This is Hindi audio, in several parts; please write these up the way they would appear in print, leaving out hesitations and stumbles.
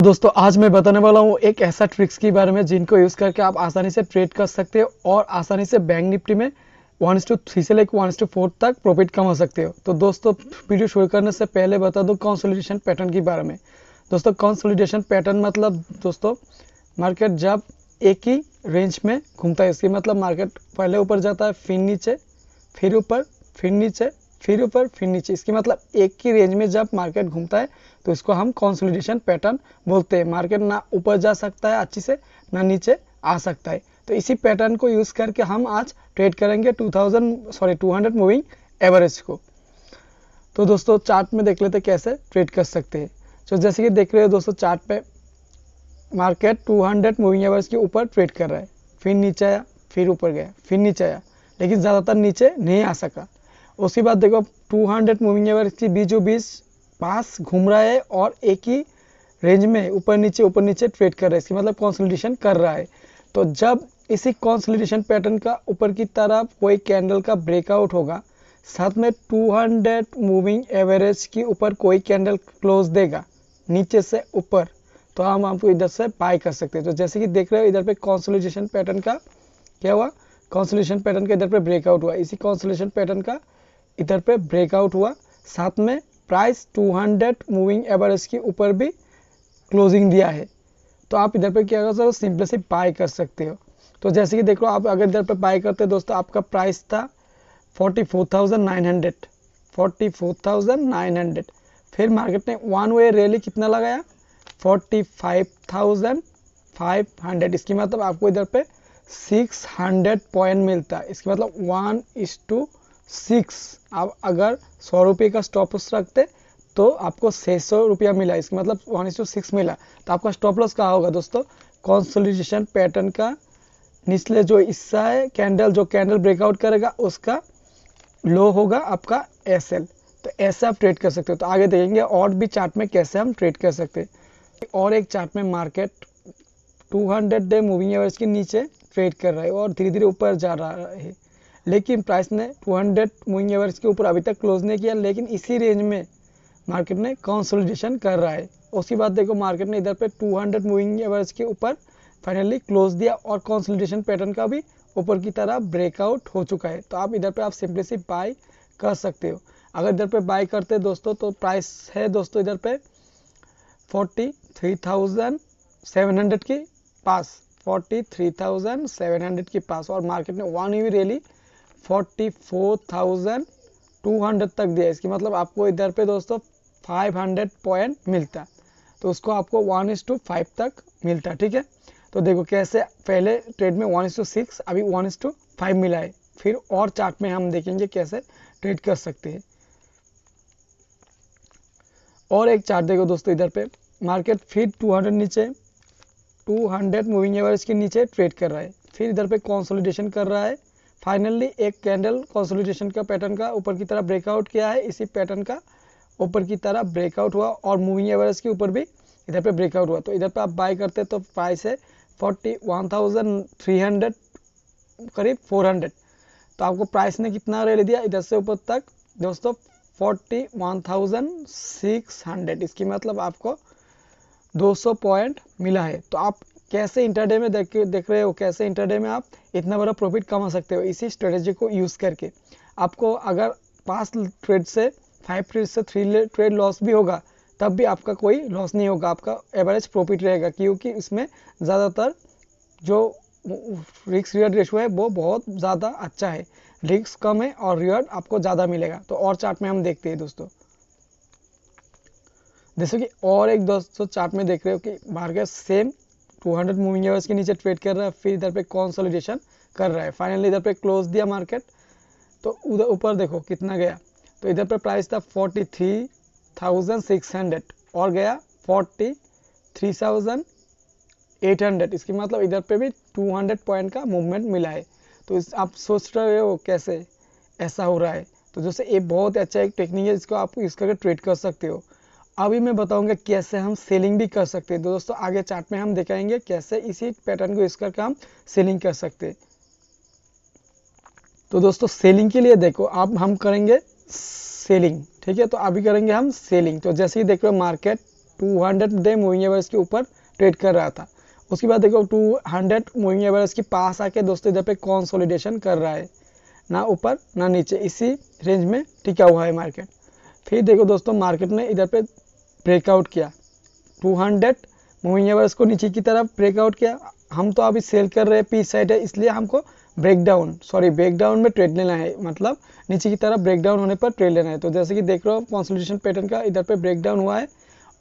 दोस्तों आज मैं बताने वाला हूँ एक ऐसा ट्रिक्स के बारे में जिनको यूज़ करके आप आसानी से ट्रेड कर सकते हो और आसानी से बैंक निफ्टी में 1:3 से लेकर 1:4 तक प्रॉफिट कमा सकते हो। तो दोस्तों वीडियो शुरू करने से पहले बता दूं कंसोलिडेशन पैटर्न के बारे में। दोस्तों कंसोलिडेशन पैटर्न मतलब दोस्तों मार्केट जब एक ही रेंज में घूमता है, इसकी मतलब मार्केट पहले ऊपर जाता है, फिर नीचे, फिर ऊपर, फिर नीचे, फिर ऊपर, फिर नीचे। इसकी मतलब एक ही रेंज में जब मार्केट घूमता है तो इसको हम कंसोलिडेशन पैटर्न बोलते हैं। मार्केट ना ऊपर जा सकता है अच्छी से, ना नीचे आ सकता है। तो इसी पैटर्न को यूज़ करके हम आज ट्रेड करेंगे 200 मूविंग एवरेज को। तो दोस्तों चार्ट में देख लेते कैसे ट्रेड कर सकते हैं। तो जैसे कि देख रहे हो दोस्तों चार्ट पे मार्केट 200 मूविंग एवरेज के ऊपर ट्रेड कर रहा है, फिर नीचे आया, फिर ऊपर गया, फिर नीचे आया, लेकिन ज़्यादातर नीचे नहीं आ सका। उसके बाद देखो 200 मूविंग एवरेज के बीचों बीच पास घूम रहा है और एक ही रेंज में ऊपर नीचे ट्रेड कर रहा है। इसकी मतलब कंसोलिडेशन कर रहा है। तो जब इसी कंसोलिडेशन पैटर्न का ऊपर की तरफ कोई कैंडल का ब्रेकआउट होगा, साथ में 200 मूविंग एवरेज के ऊपर कोई कैंडल क्लोज देगा नीचे से ऊपर, तो हम आपको इधर से बाय कर सकते हैं। तो जैसे कि देख रहे हो इधर पे कंसोलिडेशन पैटर्न का क्या हुआ, कंसोलिडेशन पैटर्न का इधर पे ब्रेकआउट हुआ, इसी कंसोलिडेशन पैटर्न का इधर पे ब्रेकआउट हुआ, साथ में प्राइस 200 मूविंग एवरेज के ऊपर भी क्लोजिंग दिया है। तो आप इधर पे क्या कर सकते हो, सिंपली से बाय कर सकते हो। तो जैसे कि देखो आप अगर इधर पे बाय करते हो दोस्तों, आपका प्राइस था 44,900, फिर मार्केट ने वन वे रैली कितना लगाया 45,500। इसकी मतलब आपको इधर पे 600 पॉइंट मिलता है। इसकी मतलब 1:6। आप अगर 100 रुपये का स्टॉप लॉस रखते तो आपको 600 रुपया मिला, इसका मतलब 1:6 मिला। तो आपका स्टॉप लॉस कहाँ होगा दोस्तों, कंसोलिडेशन पैटर्न का निचले जो हिस्सा है, कैंडल जो कैंडल ब्रेकआउट करेगा उसका लो होगा आपका एसएल। तो ऐसे आप ट्रेड कर सकते हो। तो आगे देखेंगे और भी चार्ट में कैसे हम ट्रेड कर सकते हैं। और एक चार्ट में मार्केट 200 डे मूविंग एवरेज के नीचे ट्रेड कर रहा है और धीरे धीरे ऊपर जा रहा है, लेकिन प्राइस ने 200 मूविंग एवरेज के ऊपर अभी तक क्लोज नहीं किया, लेकिन इसी रेंज में मार्केट ने कंसोलिडेशन कर रहा है। उसके बाद देखो मार्केट ने इधर पे 200 मूविंग एवरेज के ऊपर फाइनली क्लोज दिया और कंसोलिडेशन पैटर्न का भी ऊपर की तरह ब्रेकआउट हो चुका है। तो आप इधर पे आप सिंपली सी बाय कर सकते हो। अगर इधर पे बाय करते हैं दोस्तों तो प्राइस है दोस्तों इधर पे 43,700 के पास, 43,700 के पास, और मार्केट ने वन वी रैली 44,200 तक दिया। इसकी मतलब आपको इधर पे दोस्तों 500 पॉइंट मिलता, तो उसको आपको 1:5 तक मिलता, ठीक है। तो देखो कैसे पहले ट्रेड में 1:6, अभी 1:5 मिला है। फिर और चार्ट में हम देखेंगे कैसे ट्रेड कर सकते हैं। और एक चार्ट देखो दोस्तों, इधर पे मार्केट फिर 200 नीचे, 200 मूविंग एवरेज के नीचे ट्रेड कर रहा है, फिर इधर पे कंसोलिडेशन कर रहा है। फाइनली एक कैंडल कंसोलिडेशन का पैटर्न का ऊपर की तरफ ब्रेकआउट किया है, इसी पैटर्न का ऊपर की तरफ ब्रेकआउट हुआ और मूविंग एवरेज के ऊपर भी इधर पे ब्रेकआउट हुआ। तो इधर पे आप बाय करते तो प्राइस है 41,300 करीब 400। तो आपको प्राइस ने कितना रैली दिया इधर से ऊपर तक दोस्तों 41,600। इसकी मतलब आपको 200 पॉइंट मिला है। तो आप कैसे इंटरडे में देख रहे हो, कैसे इंटरडे में आप इतना बड़ा प्रॉफिट कमा सकते हो इसी स्ट्रेटेजी को यूज़ करके। आपको अगर 5 ट्रेड से 5 ट्रेड से 3 ट्रेड लॉस भी होगा तब भी आपका कोई लॉस नहीं होगा, आपका एवरेज प्रॉफिट रहेगा, क्योंकि इसमें ज़्यादातर जो रिस्क रिवार्ड रेशियो है वो बहुत ज़्यादा अच्छा है, रिस्क कम है और रिवार्ड आपको ज़्यादा मिलेगा। तो और चार्ट में हम देखते हैं दोस्तों, जैसे कि और एक दोस्तों चार्ट में देख रहे हो कि मार्केट सेम 200 मूविंग एवरेज के नीचे ट्रेड कर रहा है, फिर इधर पे कंसोलिडेशन कर रहा है, फाइनली इधर पे क्लोज दिया मार्केट। तो उधर ऊपर देखो कितना गया, तो इधर पे प्राइस था 43,600 और गया 43,800। इसकी मतलब इधर पे भी 200 पॉइंट का मूवमेंट मिला है। तो आप सोच रहे हो कैसे ऐसा हो रहा है। तो जैसे ये बहुत अच्छा एक टेक्निक है, इसको आप यूज़ करके ट्रेड कर सकते हो। अभी मैं बताऊंगा कैसे हम सेलिंग भी कर सकते हैं। तो दोस्तों आगे चार्ट में हम दिखाएंगे कैसे इसी पैटर्न को यूज़ करके हम सेलिंग कर सकते हैं। तो दोस्तों सेलिंग के लिए देखो आप हम करेंगे सेलिंग, ठीक है। तो अभी करेंगे हम सेलिंग। तो जैसे ही देख रहे हो मार्केट 200 डे मूविंग एवरेज के ऊपर ट्रेड कर रहा था। उसके बाद देखो 200 मूविंग एवरेज के पास आके दोस्तों इधर पे कंसोलिडेशन कर रहा है, ना ऊपर ना नीचे, इसी रेंज में टिका हुआ है मार्केट। फिर देखो दोस्तों मार्केट ने इधर पे ब्रेकआउट किया, 200 मूविंग एवरेज को नीचे की तरफ ब्रेकआउट किया। हम तो अभी सेल कर रहे हैं, पी साइड है, इसलिए हमको ब्रेकडाउन में ट्रेड लेना है, मतलब नीचे की तरफ ब्रेकडाउन होने पर ट्रेड लेना है। तो जैसे कि देख रहे हो कंसोलिडेशन पैटर्न का इधर पे ब्रेकडाउन हुआ है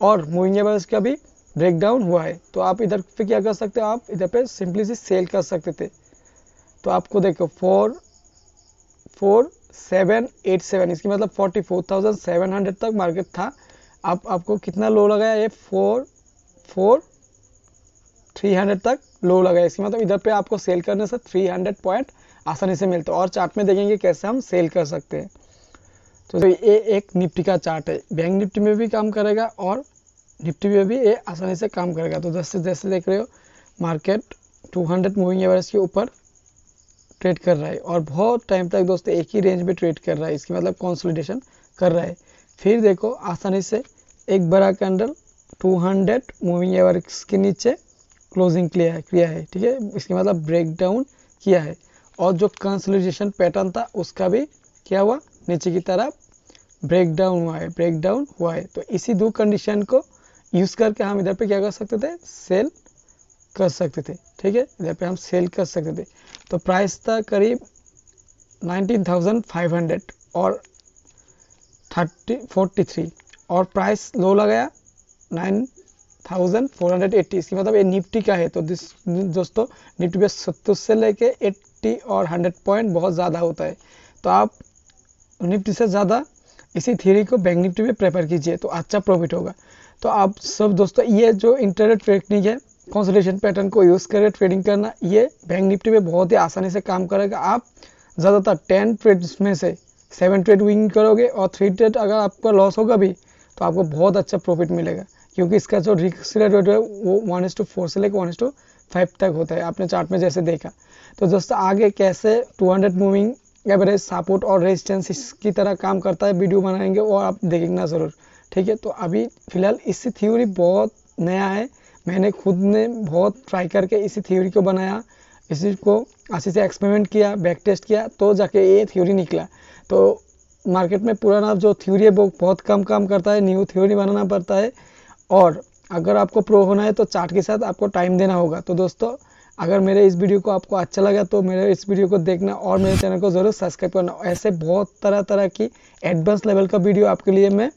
और मूविंग एवरेज का भी ब्रेकडाउन हुआ है। तो आप इधर पे क्या कर सकते हो, आप इधर पे सिंपली से सेल कर सकते थे। तो आपको देखो 4787, इसकी मतलब 44,700 तक मार्केट था। आपको कितना लो लगाया, ये 4300 तक लो लगाया। इसकी मतलब इधर पे आपको सेल करने से 300 पॉइंट आसानी से मिलते हैं। और चार्ट में देखेंगे कैसे हम सेल कर सकते हैं। तो ये एक निफ्टी का चार्ट है, बैंक निफ्टी में भी काम करेगा और निफ्टी में भी ये आसानी से काम करेगा। तो जैसे जैसे देख रहे हो मार्केट 200 मूविंग एवरेज के ऊपर ट्रेड कर रहा है और बहुत टाइम तक दोस्तों एक ही रेंज में ट्रेड कर रहा है, इसकी मतलब कंसोलिडेशन कर रहा है। फिर देखो आसानी से एक बड़ा कैंडल 200 मूविंग एवरेज के नीचे क्लोजिंग किया है, ठीक है, इसके मतलब ब्रेकडाउन किया है। और जो कंसोलिडेशन पैटर्न था उसका भी क्या हुआ, नीचे की तरफ ब्रेकडाउन हुआ है। तो इसी दो कंडीशन को यूज़ करके हम इधर पे क्या कर सकते थे, सेल कर सकते थे, ठीक है, इधर पे हम सेल कर सकते थे। तो प्राइस था करीब 19,500 और 43 और प्राइस लो लगाया 9,480, इसकी मतलब ये निफ्टी का है। तो दोस्तों निफ्टी पे 70 से लेके 80 और 100 पॉइंट बहुत ज़्यादा होता है। तो आप निफ्टी से ज़्यादा इसी थ्योरी को बैंक निफ्टी में प्रेफर कीजिए, तो अच्छा प्रॉफिट होगा। तो आप सब दोस्तों ये जो इंटरनेट टेक्निक है, कंसोलिडेशन पैटर्न को यूज़ करके ट्रेडिंग करना, ये बैंक निफ्टी में बहुत ही आसानी से काम करेगा। आप ज़्यादातर 10 ट्रेड्स में से 7 ट्रेड विन करोगे और 3 ट्रेड अगर आपका लॉस होगा भी तो आपको बहुत अच्छा प्रॉफिट मिलेगा, क्योंकि इसका जो रिस्क रेट है वो 1:4 से लेकर 1:5 तक होता है, आपने चार्ट में जैसे देखा। तो दोस्तों आगे कैसे 200 मूविंग एवरेज सपोर्ट और रेजिस्टेंस इसकी तरह काम करता है वीडियो बनाएंगे और आप देखेंगे ज़रूर, ठीक है। तो अभी फ़िलहाल इसी थ्योरी बहुत नया है, मैंने खुद ने बहुत ट्राई करके इसी थ्योरी को बनाया, इसी को अच्छे से एक्सपेरिमेंट किया, बैक टेस्ट किया, तो जाके ये थ्योरी निकला। तो मार्केट में पुराना जो थ्योरी है वो बहुत कम काम करता है, न्यू थ्योरी बनाना पड़ता है। और अगर आपको प्रो होना है तो चार्ट के साथ आपको टाइम देना होगा। तो दोस्तों अगर मेरे इस वीडियो को आपको अच्छा लगा तो मेरे इस वीडियो को देखना और मेरे चैनल को ज़रूर सब्सक्राइब करना। ऐसे बहुत तरह की एडवांस लेवल का वीडियो आपके लिए मैं